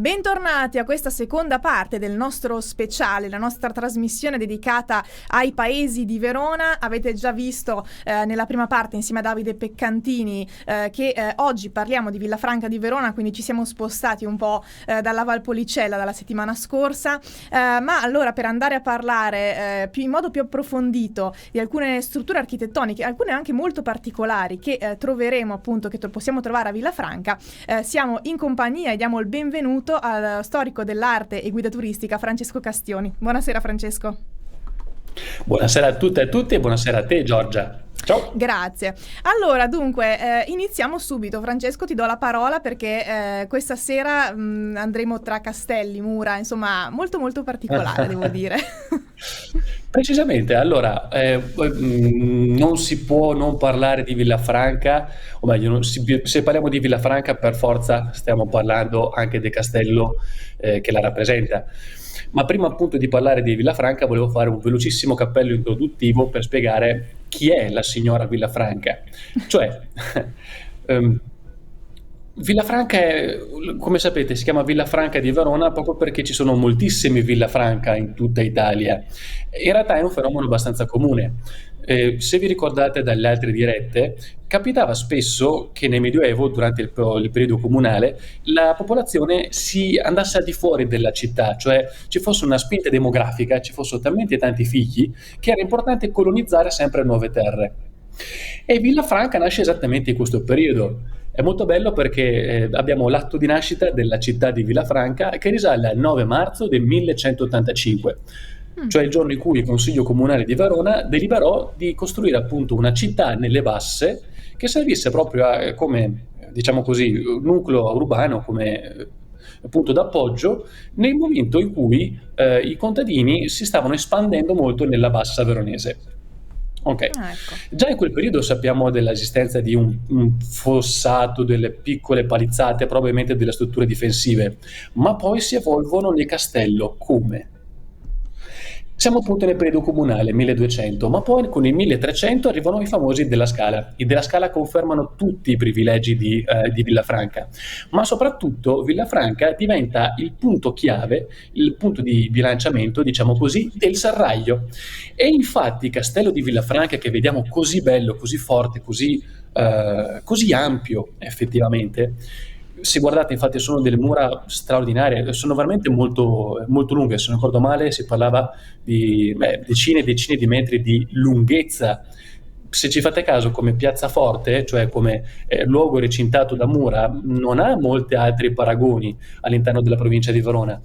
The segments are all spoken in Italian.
Bentornati a questa seconda parte del nostro speciale, la nostra trasmissione dedicata ai paesi di Verona. Avete già visto nella prima parte insieme a Davide Peccantini che oggi parliamo di Villafranca di Verona, quindi ci siamo spostati un po' dalla Valpolicella dalla settimana scorsa, ma allora per andare a parlare in modo più approfondito di alcune strutture architettoniche, alcune anche molto particolari che troveremo appunto, che possiamo trovare a Villafranca, siamo in compagnia e diamo il benvenuto al storico dell'arte e guida turistica Francesco Castioni. Buonasera Francesco. Buonasera a tutte e a tutti e buonasera a te Giorgia. Ciao. Grazie. Allora, dunque, iniziamo subito. Francesco, ti do la parola perché questa sera andremo tra castelli, mura, insomma, molto molto particolare, devo dire. Precisamente, allora, non si può non parlare di Villafranca, o meglio, se parliamo di Villafranca per forza stiamo parlando anche del castello che la rappresenta. Ma prima appunto di parlare di Villafranca volevo fare un velocissimo cappello introduttivo per spiegare chi è la signora Villafranca. Cioè, Villafranca è, come sapete, si chiama Villafranca di Verona proprio perché ci sono moltissime Villafranca in tutta Italia. In realtà è un fenomeno abbastanza comune. Se vi ricordate dalle altre dirette, capitava spesso che nel Medioevo, durante il periodo comunale, la popolazione si andasse al di fuori della città, cioè ci fosse una spinta demografica, ci fossero talmente tanti figli che era importante colonizzare sempre nuove terre. E Villafranca nasce esattamente in questo periodo. È molto bello perché abbiamo l'atto di nascita della città di Villafranca che risale al 9 marzo del 1185, cioè il giorno in cui il Consiglio Comunale di Verona deliberò di costruire appunto una città nelle basse che servisse proprio come, diciamo così, nucleo urbano, come punto d'appoggio nel momento in cui i contadini si stavano espandendo molto nella bassa veronese. Ok, Ecco. già in quel periodo sappiamo dell'esistenza di un fossato, delle piccole palizzate, probabilmente delle strutture difensive, ma poi si evolvono nel castello. Come? Siamo appunto nel periodo comunale, 1200, ma poi con il 1300 arrivano i famosi Della Scala. I Della Scala confermano tutti i privilegi di Villafranca, ma soprattutto Villafranca diventa il punto chiave, il punto di bilanciamento, diciamo così, del serraglio. E infatti il castello di Villafranca, che vediamo così bello, così forte, così ampio effettivamente, se guardate infatti sono delle mura straordinarie, sono veramente molto, molto lunghe, se non ricordo male si parlava di decine e decine di metri di lunghezza. Se ci fate caso, come piazzaforte, cioè come luogo recintato da mura, non ha molti altri paragoni all'interno della provincia di Verona.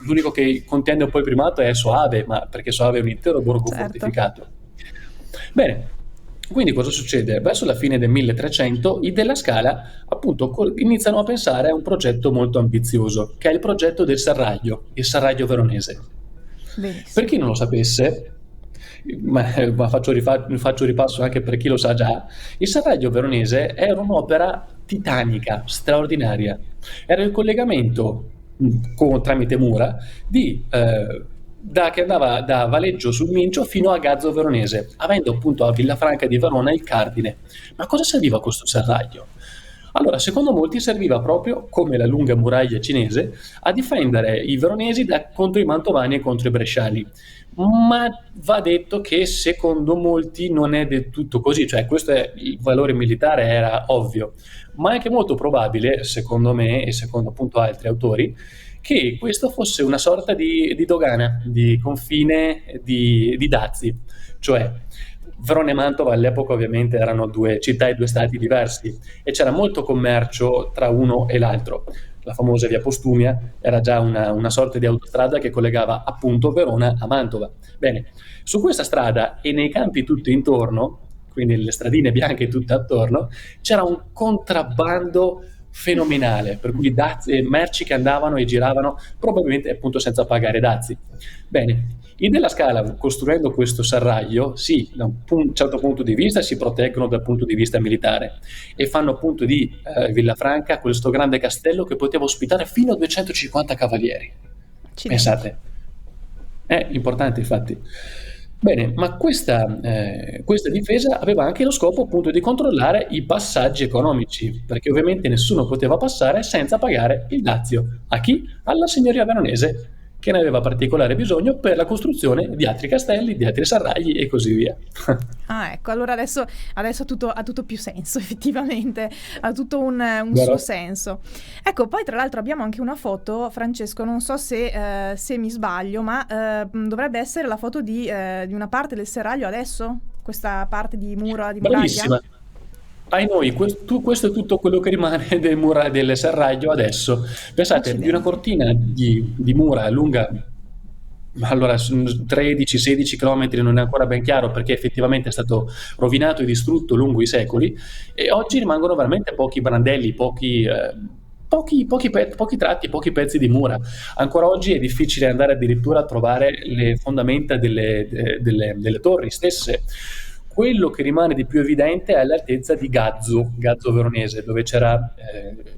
L'unico che contiene un po' il primato è Soave, ma perché Soave è un intero borgo fortificato. Bene, quindi cosa succede? Verso la fine del 1300 i Della Scala appunto iniziano a pensare a un progetto molto ambizioso, che è il progetto del serraglio, il serraglio veronese. Benissimo. Per chi non lo sapesse, ma faccio ripasso anche per chi lo sa già, il serraglio veronese era un'opera titanica, straordinaria. Era il collegamento tramite mura che andava da Valeggio sul Mincio fino a Gazzo Veronese, avendo appunto a Villafranca di Verona il cardine. Ma cosa serviva questo serraglio? Allora, secondo molti serviva proprio, come la lunga muraglia cinese, a difendere i veronesi contro i mantovani e contro i bresciani. Ma va detto che secondo molti non è del tutto così, cioè questo il valore militare era ovvio, ma è anche molto probabile, secondo me e secondo appunto altri autori, che questo fosse una sorta di dogana, di confine, di dazi, cioè Verona e Mantova all'epoca ovviamente erano due città e due stati diversi e c'era molto commercio tra uno e l'altro. La famosa via Postumia era già una sorta di autostrada che collegava appunto Verona a Mantova. Bene, su questa strada e nei campi tutto intorno, quindi le stradine bianche tutte attorno, c'era un contrabbando fenomenale, per cui merci che andavano e giravano probabilmente appunto senza pagare dazi. Bene, i Della Scala, costruendo questo serraglio, sì, da un certo punto di vista si proteggono dal punto di vista militare e fanno appunto di Villafranca questo grande castello che poteva ospitare fino a 250 cavalieri. Pensate, è importante infatti. Bene, ma questa difesa aveva anche lo scopo appunto di controllare i passaggi economici, perché ovviamente nessuno poteva passare senza pagare il dazio. A chi? Alla signoria veronese, che ne aveva particolare bisogno per la costruzione di altri castelli, di altri serragli e così via. Ah, ecco, allora adesso ha tutto più senso, effettivamente, ha tutto un suo Vero? senso. Ecco, poi tra l'altro abbiamo anche una foto, Francesco, non so se mi sbaglio, ma dovrebbe essere la foto di una parte del serraglio adesso? Questa parte di muro, di muraglia? Bravissima. Ai noi, questo è tutto quello che rimane del serraglio adesso. Pensate, di una Accidenti. cortina di mura lunga, allora, 13-16 km, non è ancora ben chiaro perché effettivamente è stato rovinato e distrutto lungo i secoli, e oggi rimangono veramente pochi brandelli, pochi tratti, pochi pezzi di mura. Ancora oggi è difficile andare addirittura a trovare le fondamenta delle torri stesse. Quello che rimane di più evidente è l'altezza di Gazzo Veronese, dove c'era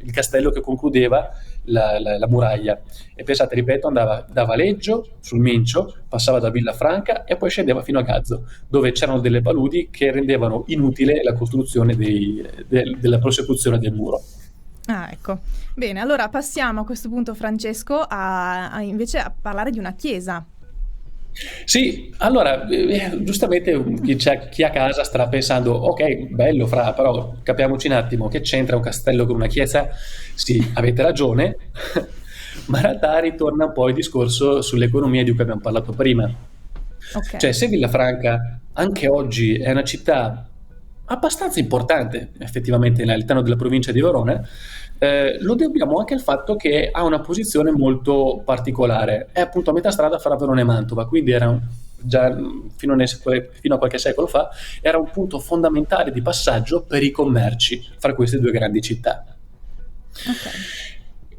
il castello che concludeva la muraglia. E pensate, ripeto, andava da Valeggio sul Mincio, passava da Villafranca e poi scendeva fino a Gazzo, dove c'erano delle paludi che rendevano inutile la costruzione della prosecuzione del muro. Ah, ecco. Bene, allora passiamo a questo punto, Francesco, invece a parlare di una chiesa. Sì, allora, giustamente chi a casa starà pensando, ok, bello Fra, però capiamoci un attimo, che c'entra un castello con una chiesa? Sì, avete ragione, ma in realtà ritorna un po' il discorso sull'economia di cui abbiamo parlato prima. Ok. Cioè, se Villafranca anche oggi è una città abbastanza importante, effettivamente, all'interno della provincia di Verona, lo dobbiamo anche al fatto che ha una posizione molto particolare. È appunto a metà strada fra Verona e Mantova, quindi già fino a qualche secolo fa, era un punto fondamentale di passaggio per i commerci fra queste due grandi città. Ok.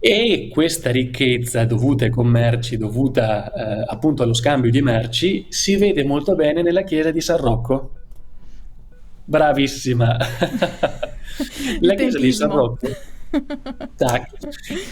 E questa ricchezza dovuta ai commerci, dovuta appunto allo scambio di merci, si vede molto bene nella chiesa di San Rocco. Bravissima. Il La chiesa di San tempismo. Rocco. Tac.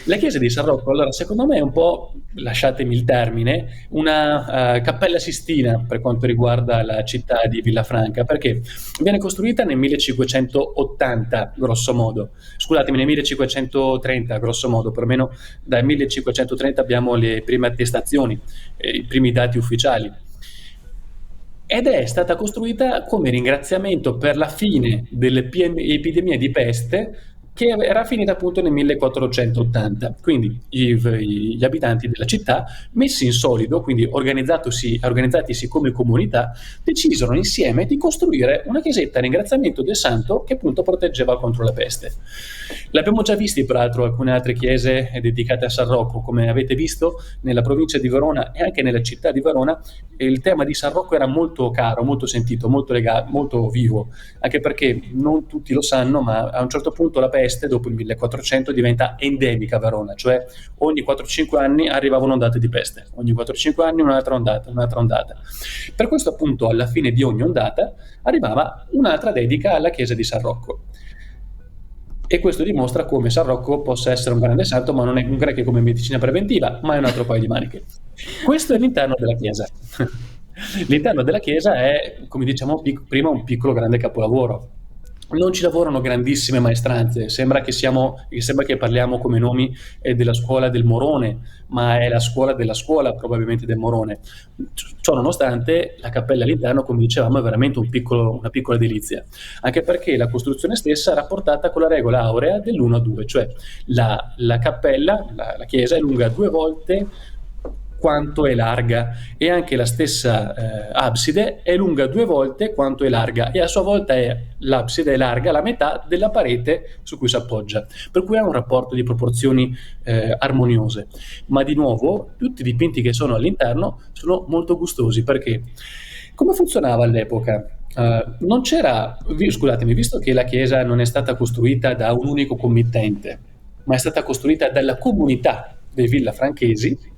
La chiesa di San Rocco, allora, secondo me è un po', lasciatemi il termine, una cappella sistina per quanto riguarda la città di Villafranca, perché viene costruita nel 1580, grosso modo. Scusatemi, nel 1530, grosso modo, perlomeno dal 1530 abbiamo le prime attestazioni, i primi dati ufficiali. Ed è stata costruita come ringraziamento per la fine dell'epidemia di peste che era finita appunto nel 1480. Quindi gli abitanti della città, messi in solido, quindi organizzatisi come comunità, decisero insieme di costruire una chiesetta a ringraziamento del santo che appunto proteggeva contro la peste. L'abbiamo già visti peraltro alcune altre chiese dedicate a San Rocco, come avete visto nella provincia di Verona e anche nella città di Verona. Il tema di San Rocco era molto caro, molto sentito, molto vivo, anche perché non tutti lo sanno, ma a un certo punto la peste, dopo il 1400, diventa endemica a Verona, cioè ogni 4-5 anni arrivava un'ondata di peste, ogni 4-5 anni un'altra ondata, un'altra ondata. Per questo appunto alla fine di ogni ondata arrivava un'altra dedica alla chiesa di San Rocco. E questo dimostra come San Rocco possa essere un grande santo, ma non è un granché come medicina preventiva, ma è un altro paio di maniche. Questo è l'interno della chiesa. L'interno della chiesa è, come diciamo prima, un piccolo grande capolavoro. Non ci lavorano grandissime maestranze, sembra che parliamo come nomi della scuola del Morone, ma è la scuola della scuola probabilmente del Morone. Ciò nonostante, la cappella all'interno, come dicevamo, è veramente una piccola delizia, anche perché la costruzione stessa è rapportata con la regola aurea dell'1-2, cioè la cappella, la chiesa è lunga 2 volte quanto è larga, e anche la stessa abside è lunga 2 volte quanto è larga, e a sua volta l'abside è larga la metà della parete su cui si appoggia, per cui ha un rapporto di proporzioni armoniose. Ma di nuovo tutti i dipinti che sono all'interno sono molto gustosi, perché come funzionava all'epoca? Non c'era, scusatemi, visto che la chiesa non è stata costruita da un unico committente, ma è stata costruita dalla comunità dei villafranchesi,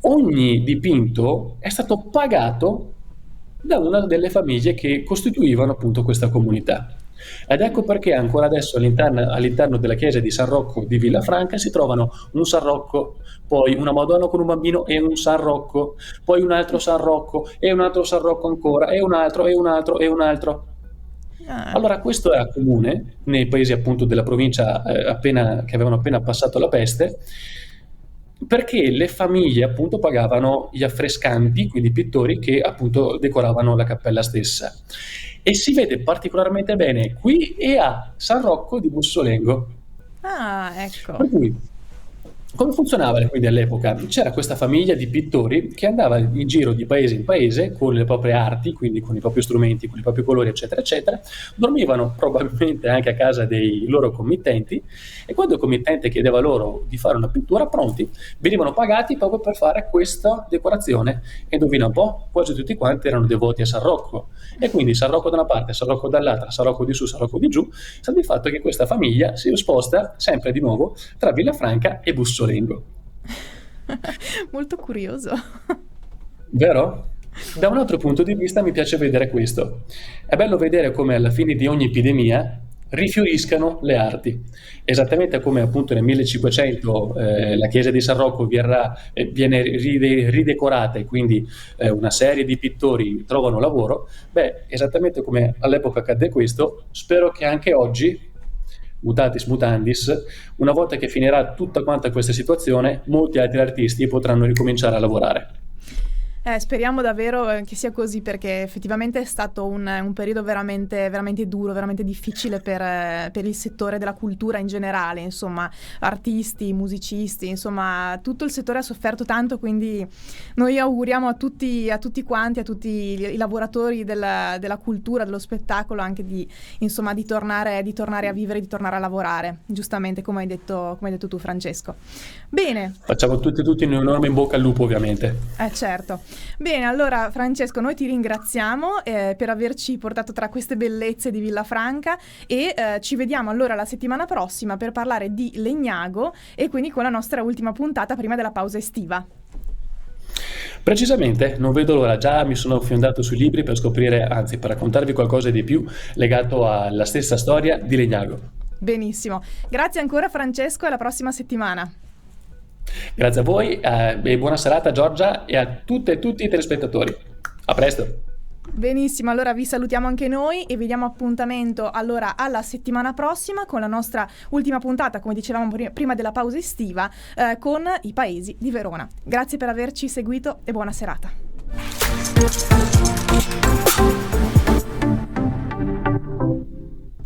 ogni dipinto è stato pagato da una delle famiglie che costituivano appunto questa comunità. Ed ecco perché ancora adesso all'interno della chiesa di San Rocco di Villafranca si trovano un San Rocco, poi una Madonna con un bambino e un San Rocco, poi un altro San Rocco e un altro San Rocco ancora e un altro e un altro e un altro. Ah, Allora, questo era comune nei paesi appunto della provincia che avevano appena passato la peste, perché le famiglie appunto pagavano gli affrescanti, quindi i pittori che appunto decoravano la cappella stessa. E si vede particolarmente bene qui e a San Rocco di Bussolengo. ecco. Per cui, come funzionava quindi all'epoca? C'era questa famiglia di pittori che andava in giro di paese in paese con le proprie arti, quindi con i propri strumenti, con i propri colori, eccetera, eccetera. Dormivano probabilmente anche a casa dei loro committenti e quando il committente chiedeva loro di fare una pittura, pronti, venivano pagati proprio per fare questa decorazione. E indovina un po', quasi tutti quanti erano devoti a San Rocco. E quindi San Rocco da una parte, San Rocco dall'altra, San Rocco di su, San Rocco di giù, sta di fatto che questa famiglia si sposta sempre di nuovo tra Villafranca e Bussolengo. Molto curioso. Vero? Da un altro punto di vista mi piace vedere questo. È bello vedere come alla fine di ogni epidemia rifioriscano le arti. Esattamente come appunto nel 1500 la chiesa di San Rocco viene ridecorata e quindi una serie di pittori trovano lavoro, beh, esattamente come all'epoca accadde questo, spero che anche oggi, mutatis mutandis, una volta che finirà tutta quanta questa situazione, molti altri artisti potranno ricominciare a lavorare. Speriamo davvero che sia così, perché effettivamente è stato un periodo veramente, veramente duro, veramente difficile per il settore della cultura in generale, insomma, artisti, musicisti, insomma, tutto il settore ha sofferto tanto, quindi noi auguriamo a tutti quanti, a tutti i lavoratori della cultura, dello spettacolo, anche insomma, di tornare a vivere, di tornare a lavorare, giustamente come hai detto tu, Francesco. Bene. Facciamo tutti un enorme in bocca al lupo, ovviamente. Certo. Bene, allora Francesco, noi ti ringraziamo per averci portato tra queste bellezze di Villafranca e ci vediamo allora la settimana prossima per parlare di Legnago e quindi con la nostra ultima puntata prima della pausa estiva. Precisamente, non vedo l'ora, già mi sono fiondato sui libri per scoprire, anzi per raccontarvi qualcosa di più legato alla stessa storia di Legnago. Benissimo, grazie ancora Francesco e alla prossima settimana. Grazie a voi e buona serata Giorgia e a tutte e tutti i telespettatori. A presto! Benissimo, allora vi salutiamo anche noi e vi diamo appuntamento allora alla settimana prossima con la nostra ultima puntata, come dicevamo prima della pausa estiva, con i paesi di Verona. Grazie per averci seguito e buona serata.